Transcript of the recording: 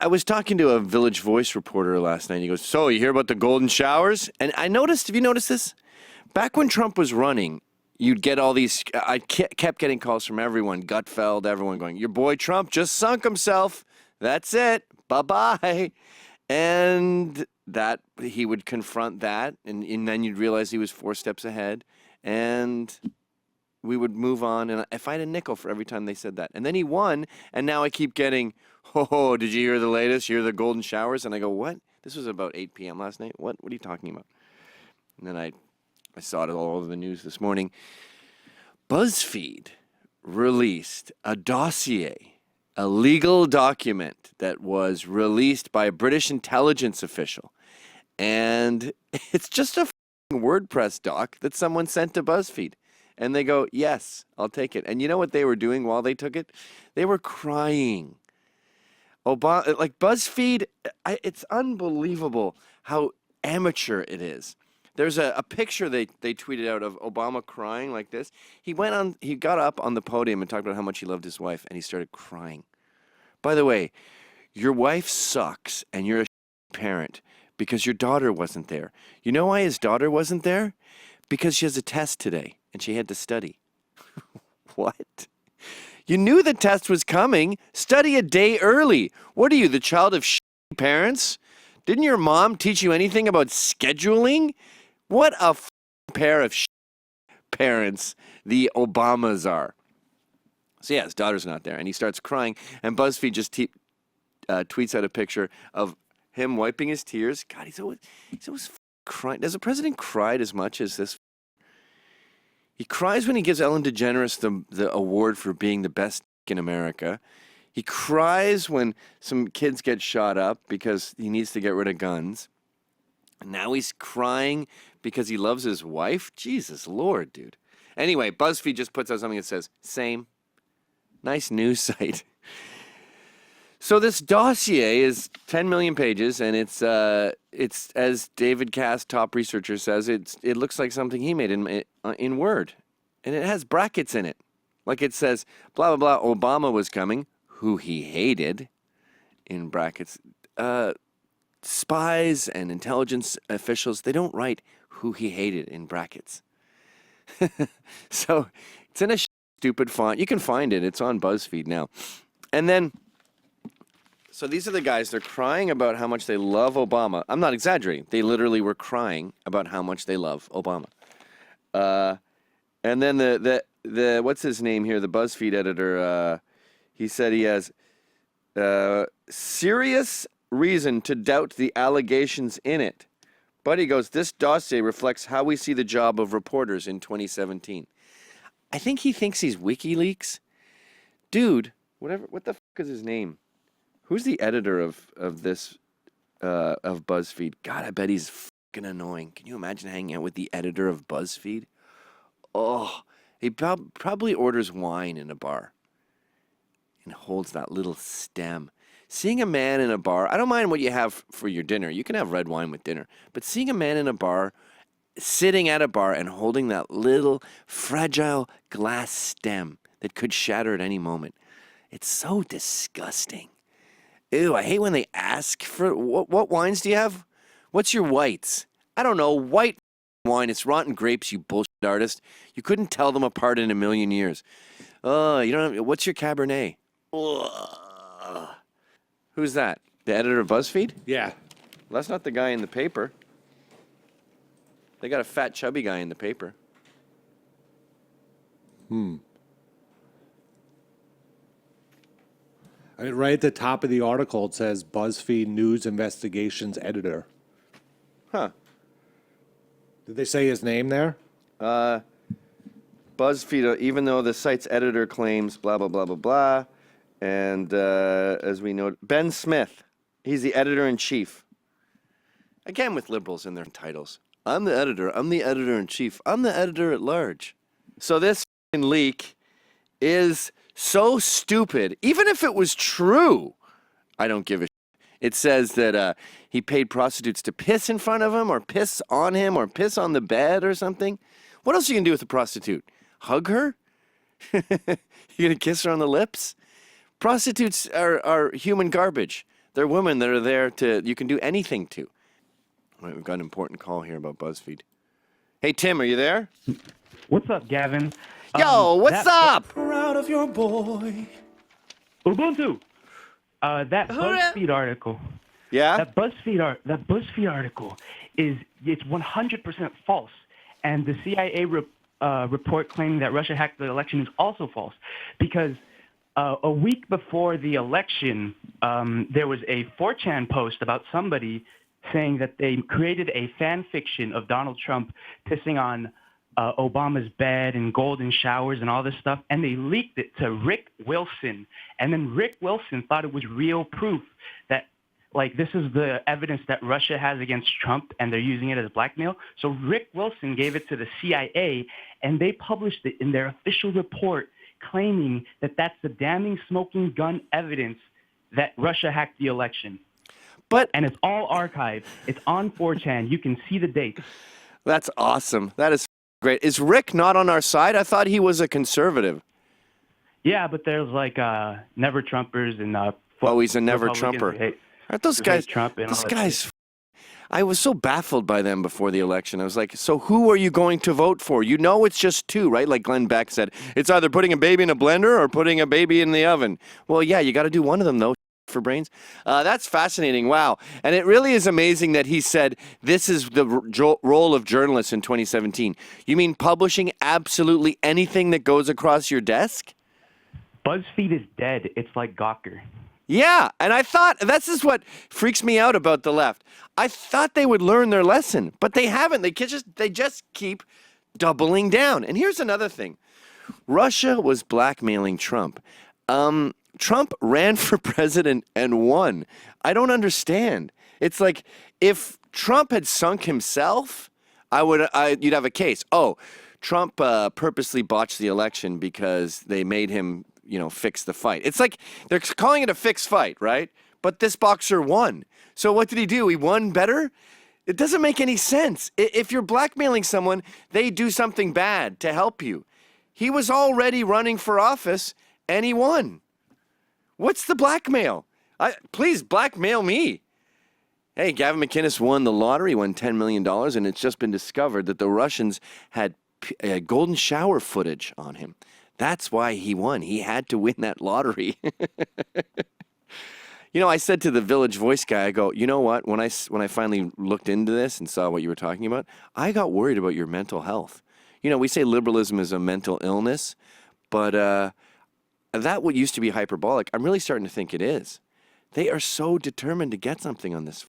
I was talking to a Village Voice reporter last night. He goes, "So you hear about the golden showers?" And I noticed. Have you noticed this? Back when Trump was running, you'd get all these. I kept getting calls from everyone, Gutfeld, everyone going, "Your boy Trump just sunk himself. That's it. Bye bye." And that he would confront that, and then you'd realize he was 4 steps ahead, and we would move on. And if I had a nickel for every time they said that, and then he won, and now I keep getting, "Oh, did you hear the latest? You hear the golden showers?" And I go, "What? This was about 8 p.m. last night. What are you talking about?" And then I saw it all over the news this morning. Buzzfeed released a dossier, a legal document that was released by a British intelligence official. And it's just a WordPress doc that someone sent to Buzzfeed. And they go, "Yes, I'll take it." And you know what they were doing while they took it? They were crying. Like BuzzFeed, it's unbelievable how amateur it is. There's a picture they tweeted out of Obama crying like this. He got up on the podium and talked about how much he loved his wife, and he started crying. By the way, your wife sucks, and you're a parent because your daughter wasn't there. You know why his daughter wasn't there? Because she has a test today, and she had to study. What? You knew the test was coming. Study a day early. What are you, the child of parents? Didn't your mom teach you anything about scheduling? What a pair of parents the Obamas are. So yeah, his daughter's not there, and he starts crying, and BuzzFeed just tweets out a picture of him wiping his tears. God, he's always crying. Does the president cry as much as this? He cries when he gives Ellen DeGeneres the award for being the best in America. He cries when some kids get shot up because he needs to get rid of guns. And now he's crying because he loves his wife? Jesus Lord, dude. Anyway, BuzzFeed just puts out something that says, "Same." Nice news site. So this dossier is 10 million pages, and it's as David Cass, top researcher, says, it looks like something he made in Word. And it has brackets in it. Like it says, blah, blah, blah, Obama was coming, who he hated, in brackets. Spies and intelligence officials, they don't write who he hated in brackets. So it's in a stupid font. You can find it. It's on BuzzFeed now. And then, so these are the guys. They're crying about how much they love Obama. I'm not exaggerating. They literally were crying about how much they love Obama. And then the what's his name here? The BuzzFeed editor. He said he has serious reason to doubt the allegations in it. But he goes, "This dossier reflects how we see the job of reporters in 2017. I think he thinks he's WikiLeaks. Dude, what the fuck is his name? Who's the editor of this, of BuzzFeed? God, I bet he's fucking annoying. Can you imagine hanging out with the editor of BuzzFeed? Oh, he probably orders wine in a bar and holds that little stem. Seeing a man in a bar, I don't mind what you have for your dinner. You can have red wine with dinner. But seeing a man in a bar, sitting at a bar and holding that little fragile glass stem that could shatter at any moment, it's so disgusting. Ew, I hate when they ask for, what wines do you have? What's your whites? I don't know, white wine. It's rotten grapes, you bullshit artist. You couldn't tell them apart in a million years. Oh, you don't have, what's your Cabernet? Ugh. Who's that? The editor of BuzzFeed? Yeah. Well, that's not the guy in the paper. They got a fat, chubby guy in the paper. I mean, right at the top of the article, it says BuzzFeed News Investigations Editor. Huh. Did they say his name there? BuzzFeed, even though the site's editor claims blah, blah, blah, blah, blah. And as we know, Ben Smith, he's the editor-in-chief. Again, with liberals in their titles. I'm the editor-in-chief. I'm the editor-at-large. So this leak is so stupid. Even if it was true, I don't give a shit. It says that he paid prostitutes to piss in front of him or piss on him or piss on the bed or something. What else are you going to do with a prostitute? Hug her? You going to kiss her on the lips? Prostitutes are human garbage. They're women that are there you can do anything to. All right, we've got an important call here about BuzzFeed. Hey, Tim, are you there? What's up, Gavin? Yo, what's up? Proud of your boy. Ubuntu. That BuzzFeed article. Yeah? That BuzzFeed article it's 100% false, and the CIA report claiming that Russia hacked the election is also false, because a week before the election, there was a 4chan post about somebody saying that they created a fan fiction of Donald Trump pissing on Obama's bed and golden showers and all this stuff, and they leaked it to Rick Wilson. And then Rick Wilson thought it was real proof that, like, this is the evidence that Russia has against Trump, and they're using it as blackmail. So Rick Wilson gave it to the CIA, and they published it in their official report, claiming that that's the damning smoking gun evidence that Russia hacked the election. And it's all archived. It's on 4chan. You can see the dates. That's awesome. That is great. Is Rick not on our side? I thought he was a conservative. Yeah, but there's like never Trumpers and Oh, he's a never Republicans Trumper. who hate- Aren't those who guys? hate Trump and Those all that guys. shit. I was so baffled by them before the election. I was like, so who are you going to vote for? You know it's just two, right? Like Glenn Beck said, it's either putting a baby in a blender or putting a baby in the oven. Well, yeah, you got to do one of them, though, for brains. That's fascinating. Wow. And it really is amazing that he said this is the role of journalists in 2017. You mean publishing absolutely anything that goes across your desk? BuzzFeed is dead. It's like Gawker. Yeah, and I thought this is what freaks me out about the left. I thought they would learn their lesson, but they haven't. They just keep doubling down. And here's another thing. Russia was blackmailing Trump. Trump ran for president and won. I don't understand. It's like if Trump had sunk himself, you'd have a case. Oh, Trump purposely botched the election because they made him fix the fight. It's like they're calling it a fixed fight, right? But this boxer won. So what did he do? He won better? It doesn't make any sense. If you're blackmailing someone, they do something bad to help you. He was already running for office and he won. What's the blackmail? Please blackmail me. Hey, Gavin McInnes won the lottery, won $10 million, and it's just been discovered that the Russians had golden shower footage on him. That's why he won. He had to win that lottery. I said to the Village Voice guy, I go, you know what? When I finally looked into this and saw what you were talking about, I got worried about your mental health. We say liberalism is a mental illness, but that what used to be hyperbolic, I'm really starting to think it is. They are so determined to get something on this